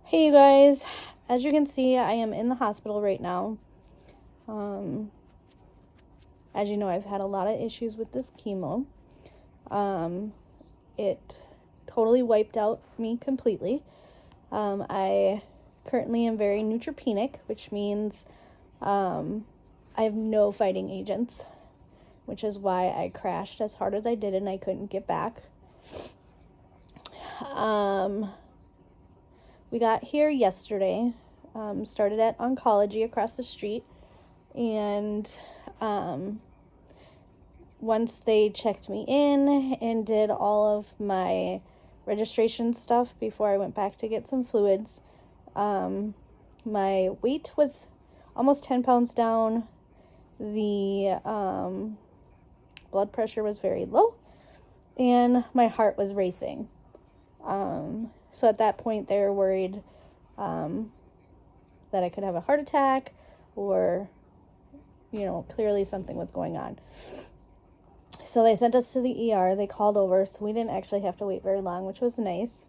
Hey you guys, as you can see, I am in the hospital right now. As you know, I've had a lot of issues with this chemo. It totally wiped out me completely. I currently am very neutropenic, which means I have no fighting agents, which is why I crashed as hard as I did and I couldn't get back. We got here yesterday, started at oncology across the street, and once they checked me in and did all of my registration stuff before I went back to get some fluids, my weight was almost 10 pounds down. The blood pressure was very low, and my heart was racing. So at that point, they were worried that I could have a heart attack or, clearly something was going on. So they sent us to the ER. They called over, so we didn't actually have to wait very long, which was nice.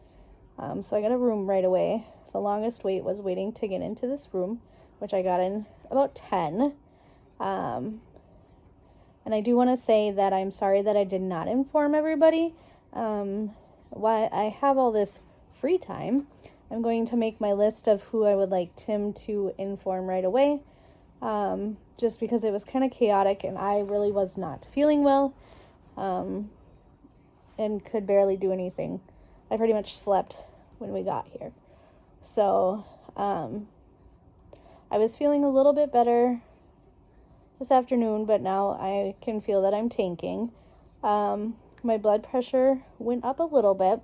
So I got a room right away. The longest wait was waiting to get into this room, which I got in about 10. And I do want to say that I'm sorry that I did not inform everybody. Why I have all this free time, I'm going to make my list of who I would like Tim to inform right away, just because it was kind of chaotic and I really was not feeling well, and could barely do anything. I pretty much slept when we got here. So I was feeling a little bit better this afternoon, but now I can feel that I'm tanking. My blood pressure went up a little bit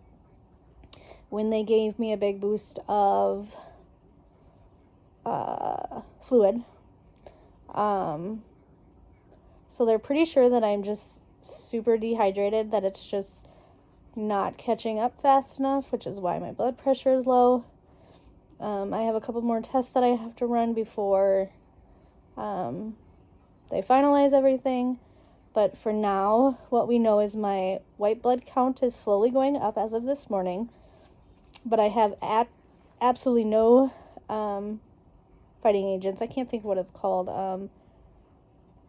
when they gave me a big boost of fluid. So they're pretty sure that I'm just super dehydrated, that it's just not catching up fast enough, which is why my blood pressure is low. I have a couple more tests that I have to run before they finalize everything. But for now, what we know is my white blood count is slowly going up as of this morning. But I have absolutely no fighting agents. I can't think of what it's called.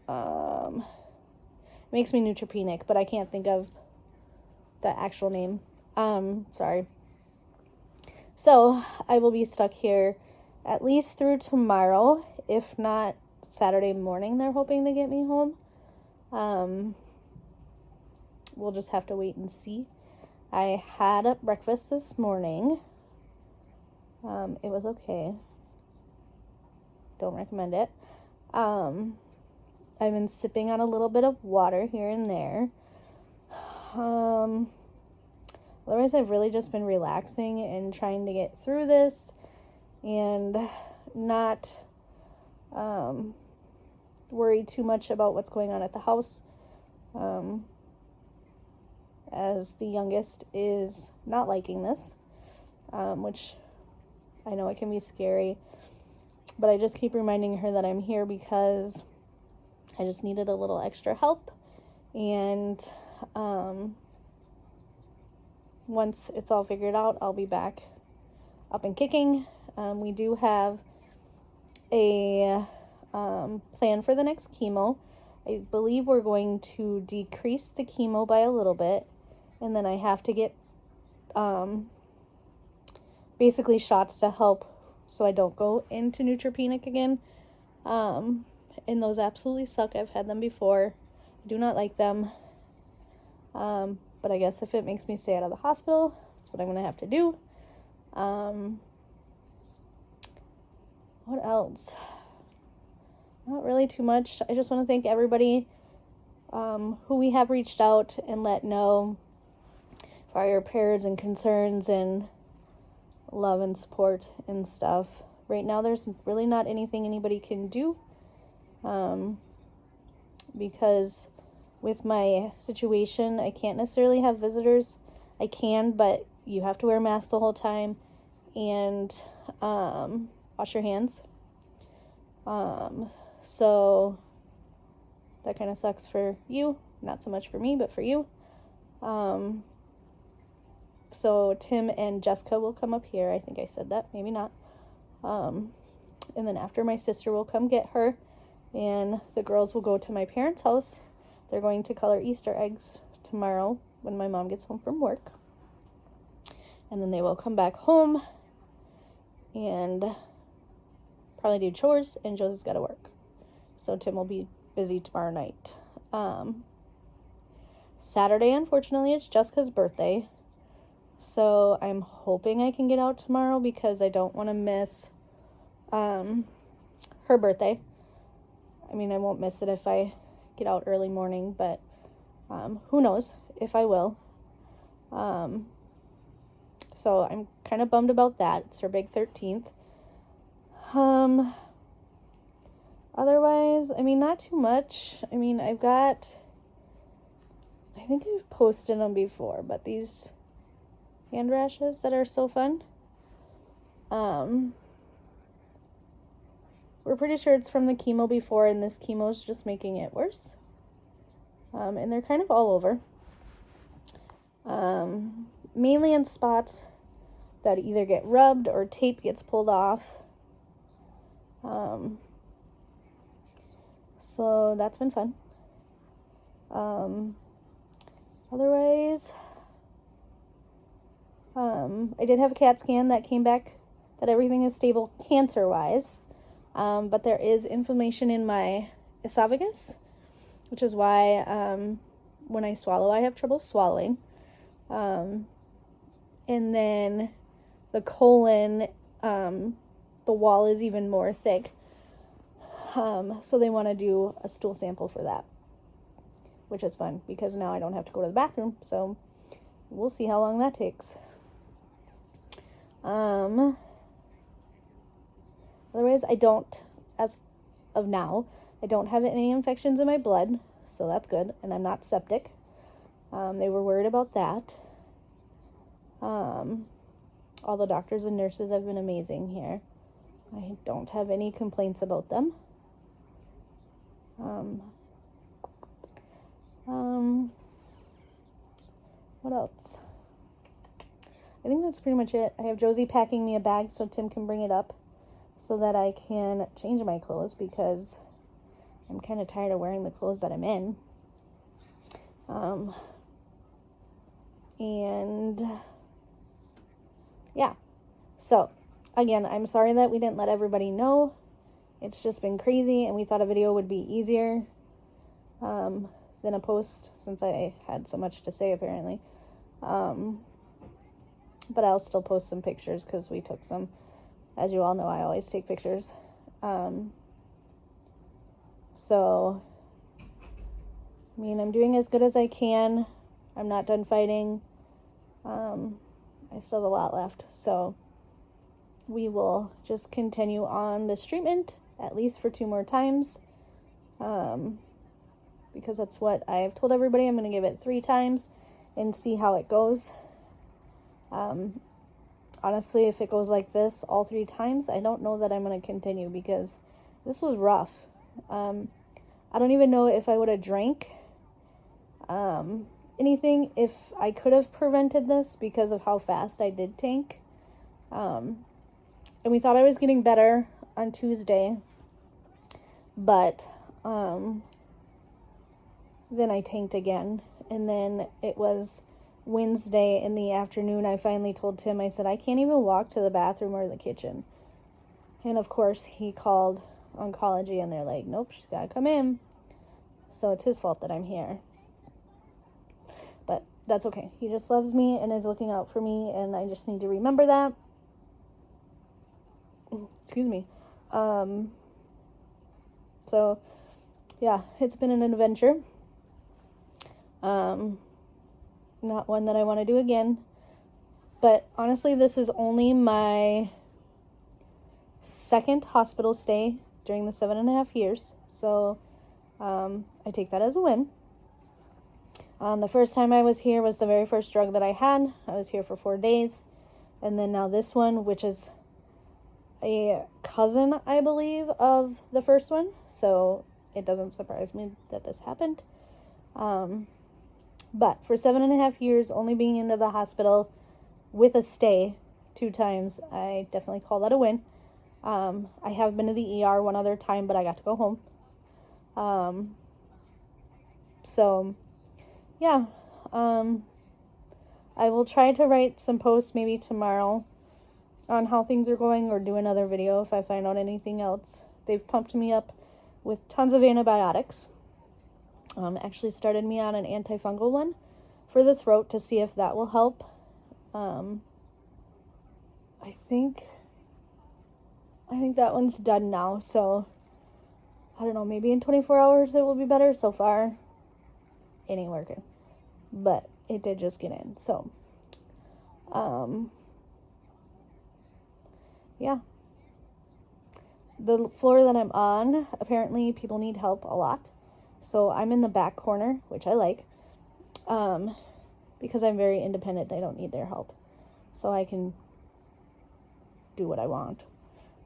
It makes me neutropenic, but I can't think of the actual name. Sorry. So I will be stuck here at least through tomorrow, if not Saturday morning. They're hoping to get me home. We'll just have to wait and see. I had a breakfast this morning. It was okay. Don't recommend it. I've been sipping on a little bit of water here and there. Otherwise, I've really just been relaxing and trying to get through this and not worry too much about what's going on at the house, as the youngest is not liking this, which I know it can be scary, but I just keep reminding her that I'm here because I just needed a little extra help, and once it's all figured out, I'll be back up and kicking. We do have a plan for the next chemo. I believe we're going to decrease the chemo by a little bit, and then I have to get basically shots to help so I don't go into neutropenic again. And those absolutely suck. I've had them before. I do not like them. But I guess if it makes me stay out of the hospital, that's what I'm going to have to do. What else? Not really too much. I just want to thank everybody who we have reached out and let know for your prayers and concerns and love and support and stuff. Right now, there's really not anything anybody can do, because with my situation, I can't necessarily have visitors. I can, but you have to wear a mask the whole time and wash your hands. So that kind of sucks for you. Not so much for me, but for you. So Tim and Jessica will come up here. I think I said that, maybe not. And then after, my sister will come get her, and the girls will go to my parents' house. They're going to color Easter eggs tomorrow when my mom gets home from work. And then they will come back home and probably do chores, and Josie's got to work. So Tim will be busy tomorrow night. Saturday, unfortunately, it's Jessica's birthday. So I'm hoping I can get out tomorrow because I don't want to miss her birthday. I mean, I won't miss it if I get out early morning, but who knows if I will. So I'm kind of bummed about that. It's her big 13th. Otherwise, I mean, not too much. I mean, I think I've posted them before, but these hand rashes that are so fun. We're pretty sure it's from the chemo before, and this chemo is just making it worse. And they're kind of all over. Mainly in spots that either get rubbed or tape gets pulled off. So that's been fun. Otherwise, I did have a CAT scan that came back that everything is stable cancer-wise. But there is inflammation in my esophagus, which is why when I swallow, I have trouble swallowing. And then the colon, the wall is even more thick. So they want to do a stool sample for that, which is fun because now I don't have to go to the bathroom. So we'll see how long that takes. Otherwise, I don't, as of now, I don't have any infections in my blood, so that's good, and I'm not septic. They were worried about that. All the doctors and nurses have been amazing here. I don't have any complaints about them. What else? I think that's pretty much it. I have Josie packing me a bag so Tim can bring it up so that I can change my clothes because I'm kind of tired of wearing the clothes that I'm in. And yeah. So, again, I'm sorry that we didn't let everybody know. It's just been crazy, and we thought a video would be easier than a post since I had so much to say, apparently. But I'll still post some pictures because we took some. As you all know, I always take pictures. So, I mean, I'm doing as good as I can. I'm not done fighting. I still have a lot left. So, we will just continue on this treatment, at least for 2 more times. Because that's what I've told everybody. I'm going to give it 3 times and see how it goes. Honestly, if it goes like this all 3 times, I don't know that I'm going to continue because this was rough. I don't even know if I would have drank anything if I could have prevented this because of how fast I did tank. And we thought I was getting better on Tuesday, but then I tanked again, and then it was Wednesday in the afternoon. I finally told Tim, I said, I can't even walk to the bathroom or the kitchen. And of course, he called oncology, and they're like, nope, she's got to come in. So it's his fault that I'm here. But that's okay. He just loves me and is looking out for me, and I just need to remember that. Excuse me. So, yeah, it's been an adventure. Not one that I want to do again. But honestly, this is only my 2nd hospital stay during the 7.5 years. So, I take that as a win. The first time I was here was the very first drug that I had. I was here for 4 days. And then now this one, which is a cousin, I believe, of the first one. So it doesn't surprise me that this happened. But for 7.5 years, only being into the hospital, with a stay 2 times, I definitely call that a win. I have been to the ER one other time, but I got to go home. So, yeah. I will try to write some posts maybe tomorrow on how things are going, or do another video if I find out anything else. They've pumped me up with tons of antibiotics. Actually started me on an antifungal one for the throat to see if that will help. I think that one's done now, so I don't know, maybe in 24 hours it will be better. So far, it ain't working, but it did just get in, so, yeah. The floor that I'm on, apparently people need help a lot, so I'm in the back corner, which I like, because I'm very independent. I don't need their help, so I can do what I want.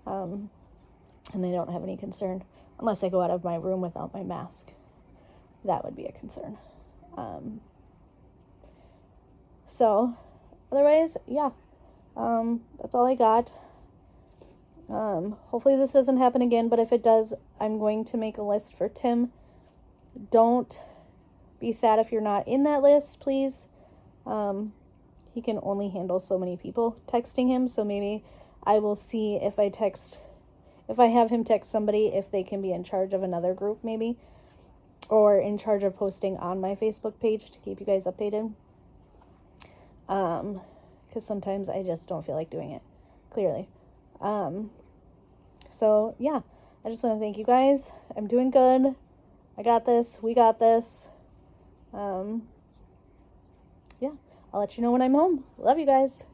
And I don't have any concern unless I go out of my room without my mask. That would be a concern. So otherwise, yeah, that's all I got. Hopefully this doesn't happen again, but if it does, I'm going to make a list for Tim. Don't be sad if you're not in that list, please. He can only handle so many people texting him, so maybe I will see if I have him text somebody, if they can be in charge of another group maybe, or in charge of posting on my Facebook page to keep you guys updated. Because sometimes I just don't feel like doing it, clearly. So yeah, I just want to thank you guys. I'm doing good. I got this. We got this. Yeah, I'll let you know when I'm home. Love you guys.